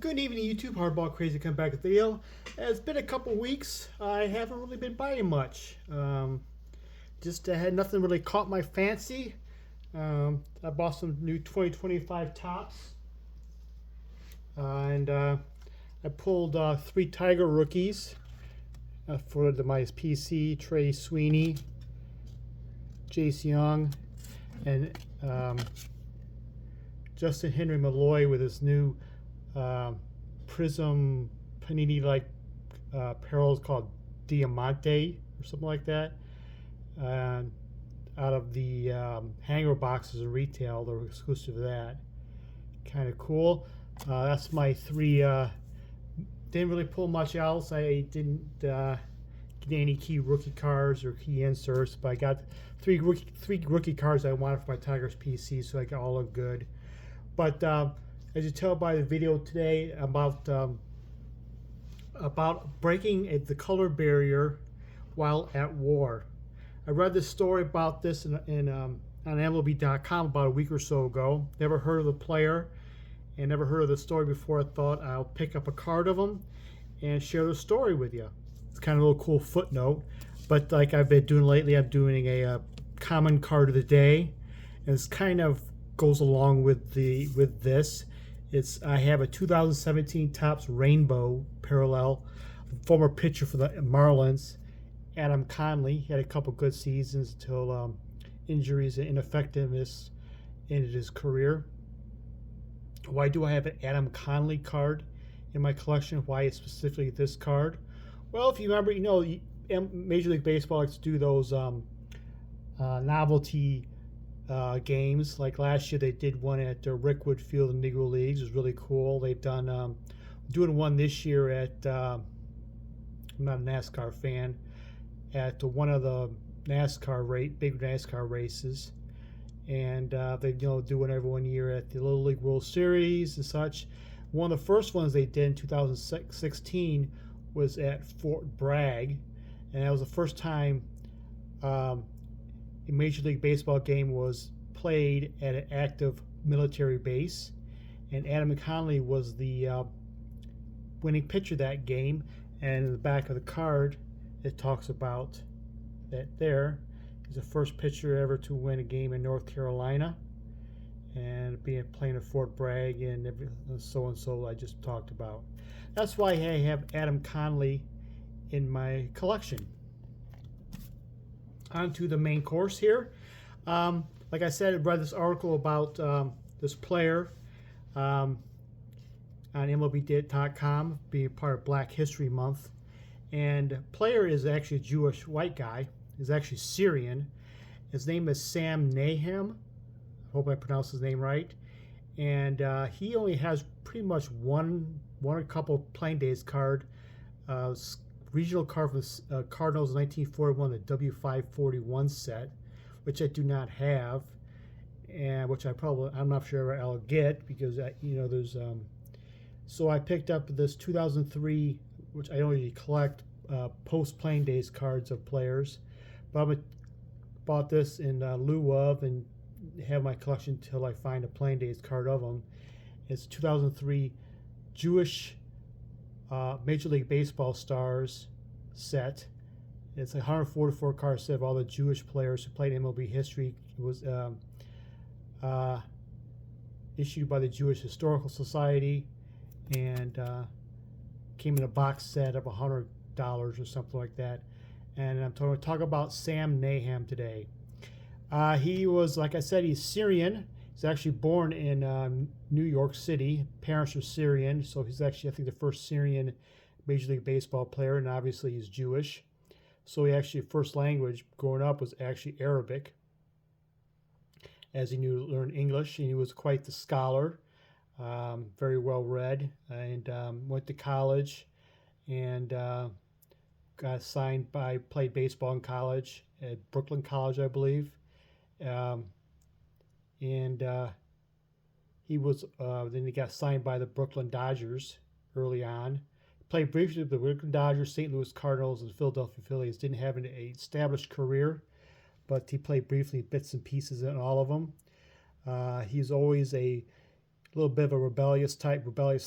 Good evening, YouTube. Hardball Crazy come back with the video. It's been a couple weeks. I haven't really been buying much. Just had nothing really caught my fancy. I bought some new 2025 tops, and I pulled three Tiger rookies for my PC: Trey Sweeney, Jace Young, and Justin Henry Malloy with his new Prism Panini like apparel called Diamante or something like that. Out of the hanger boxes in retail, they're exclusive to that. Kind of cool. That's my three. Didn't really pull much else. I didn't get any key rookie cards or key inserts, but I got three rookie cards I wanted for my Tigers PC, so I got all look good. But as you tell by the video today about breaking the color barrier while at war. I read this story about this on MLB.com about a week or so ago. Never heard of the player and never heard of the story before. I thought I'll pick up a card of them and share the story with you. It's kind of a little cool footnote. But like I've been doing lately, I'm doing a common card of the day, and it's kind of goes along with this. I have a 2017 Topps Rainbow parallel, former pitcher for the Marlins, Adam Conley. He had a couple good seasons until injuries and ineffectiveness ended his career. Why do I have an Adam Conley card in my collection? Why is specifically this card? Well, if you remember, Major League Baseball likes to do those novelty games. Like last year, they did one at Rickwood Field in Negro Leagues. It was really cool. They've done doing one this year at I'm not a NASCAR fan, at one of the big NASCAR races, and they do one every 1 year at the Little League World Series and such. One of the first ones they did in 2016 was at Fort Bragg, and that was the first time a Major League Baseball game was played at an active military base, and Adam Conley was the winning pitcher that game. And in the back of the card, it talks about that there. He's the first pitcher ever to win a game in North Carolina, and playing at Fort Bragg and so I just talked about. That's why I have Adam Conley in my collection. On to the main course here. Like I said, I read this article about this player on MLB.com being part of Black History Month. And player is actually a Jewish white guy. He's actually Syrian. His name is Sam Nahum. I hope I pronounced his name right. And he only has pretty much one or couple playing days card. Regional card for the Cardinals 1941, the W541 set, which I do not have, and which I'm not sure I'll get because there's so I picked up this 2003, which I don't usually collect post playing days cards of players, but I bought this in lieu of and have my collection until I find a playing days card of them. It's 2003 Jewish Major League Baseball stars set. It's a 144 card set of all the Jewish players who played MLB history. It was issued by the Jewish Historical Society, and came in a box set of $100 or something like that. And I'm going to talk about Sam Nahum today. He was, like I said, he's Syrian. He's actually born in New York City. Parents are Syrian, so he's actually, I think, the first Syrian Major League Baseball player, and obviously he's Jewish. So he actually, first language growing up was actually Arabic, as he knew to learn English, and he was quite the scholar, very well read, and went to college, and got signed played baseball in college at Brooklyn College, I believe. And he was then he got signed by the Brooklyn Dodgers early on. Played briefly with the Brooklyn Dodgers, St. Louis Cardinals, and Philadelphia Phillies. Didn't have an established career, but he played briefly bits and pieces in all of them. He's always little bit of a rebellious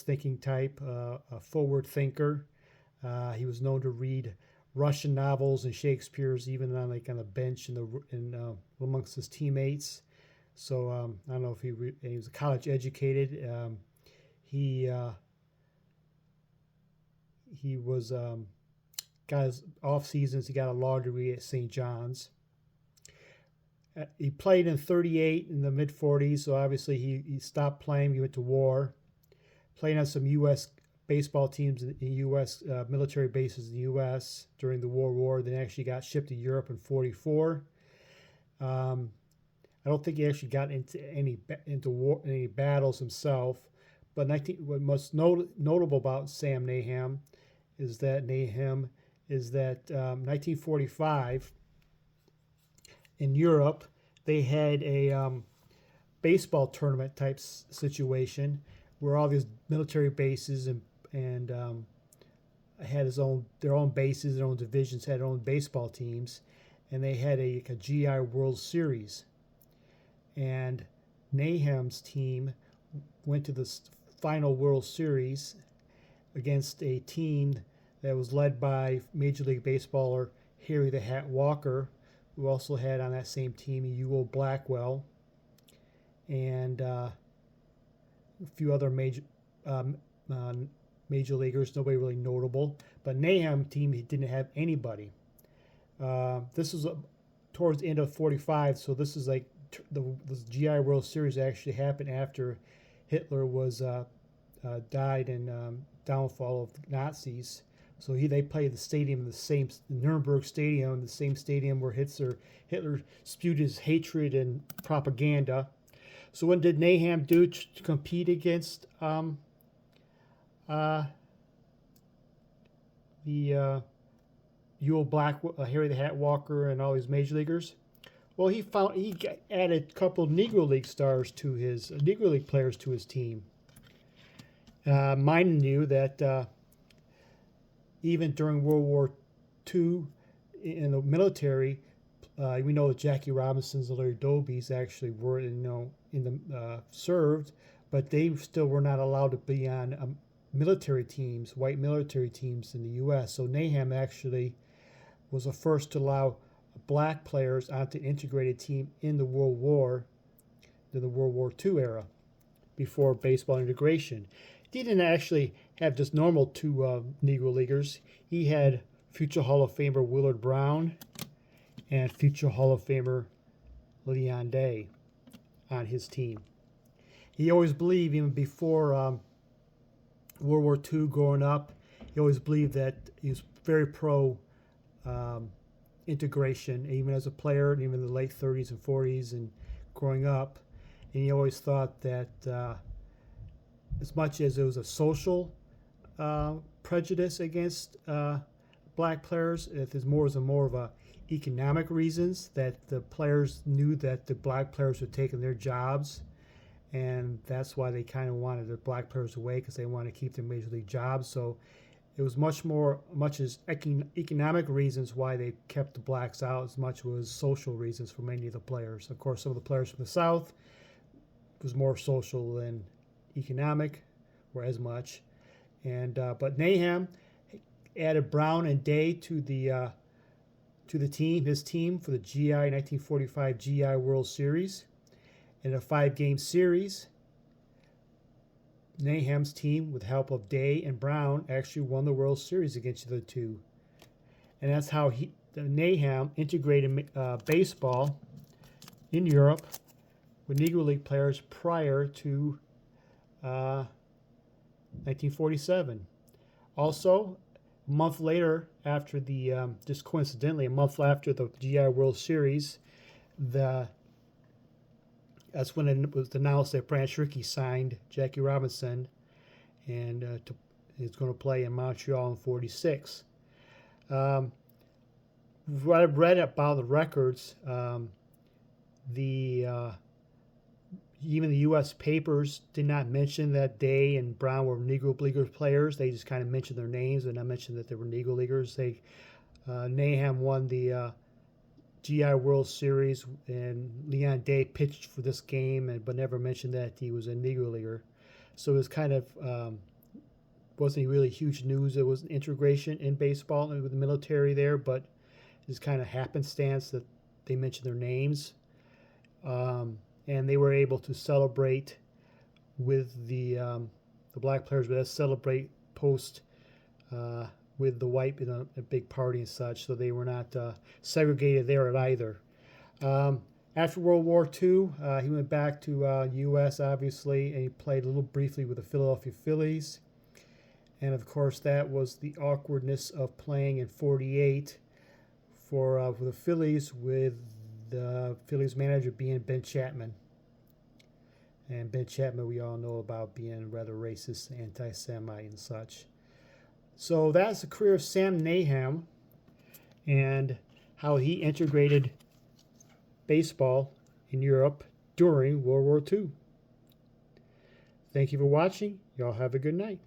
thinking type, a forward thinker. He was known to read Russian novels and Shakespeare's, even on the bench amongst his teammates. So I don't know if he was college educated. He was got his off seasons. He got a law degree at St. John's. He played in 38 in the mid 40s, so obviously he stopped playing. He went to war. Played on some U.S. baseball teams in U.S. Military bases in the U.S. during the World War. Then actually got shipped to Europe in 44. I don't think he actually got into any battles himself. But what most notable about Sam Nahum is that 1945 in Europe they had a baseball tournament type situation where all these military bases and had their own bases, their own divisions, had their own baseball teams, and they had a GI World Series. And Nahum's team went to the final World Series against a team that was led by Major League Baseballer Harry the Hat Walker, who also had on that same team Ewell Blackwell and a few other major leaguers, nobody really notable. But Nahum team didn't have anybody. This was towards the end of 45, so this is like the GI World Series actually happened after Hitler was died in downfall of the Nazis. So they played the stadium, the Nuremberg Stadium, the same stadium where Hitler spewed his hatred and propaganda. So what did Nahum do to compete against the Ewell Blackwell, Harry the Hat Walker, and all these major leaguers? Well, he added a couple Negro League players to his team. Mind you that even during World War II in the military, we know that Jackie Robinson's and Larry Doby's actually were served, but they still were not allowed to be on white military teams in the U.S. So Nahum actually was the first to allow black players onto an integrated team in the World War II era, before baseball integration. He didn't actually have just normal two Negro Leaguers. He had future Hall of Famer Willard Brown and future Hall of Famer Leon Day on his team. He always believed, even before World War II, growing up, he always believed that he was very pro integration, even as a player, even in the late 30s and 40s and growing up. And he always thought that as much as it was a social prejudice against black players, there's more of a economic reasons, that the players knew that the black players were taking their jobs, and that's why they kind of wanted the black players away, because they wanted to keep their major league jobs. So it was much as economic reasons why they kept the blacks out, as much was social reasons for many of the players. Of course, some of the players from the South was more social than economic, or as much. And but Nahum added Brown and Day to the team, his team, for the 1945 GI World Series. In a 5-game series, Nahum's team, with help of Day and Brown, actually won the World Series against the two. And that's how Nahum integrated baseball in Europe with Negro League players prior to 1947. Also, a month later, after just coincidentally, a month after the GI World Series, that's when it was announced that Branch Rickey signed Jackie Robinson, and he's going to play in Montreal in '46. What I've read about the records, even the U.S. papers did not mention that Day and Brown were Negro Leaguers players. They just kind of mentioned their names and not mentioned that they were Negro Leaguers. Nahum won the GI World Series, and Leon Day pitched for this game, but never mentioned that he was a Negro Leaguer. So it was kind of wasn't really huge news. There was an integration in baseball with the military there, but it's kind of happenstance that they mentioned their names. And they were able to celebrate with the black players, but celebrate post with the white in a big party and such. So they were not segregated there at either. After World War II, he went back to U.S. obviously, and he played a little briefly with the Philadelphia Phillies. And of course, that was the awkwardness of playing in '48 for the Phillies, with the Phillies manager being Ben Chapman. And Ben Chapman, we all know about being rather racist, anti-Semite, and such. So that's the career of Sam Nahom and how he integrated baseball in Europe during World War II. Thank you for watching. Y'all have a good night.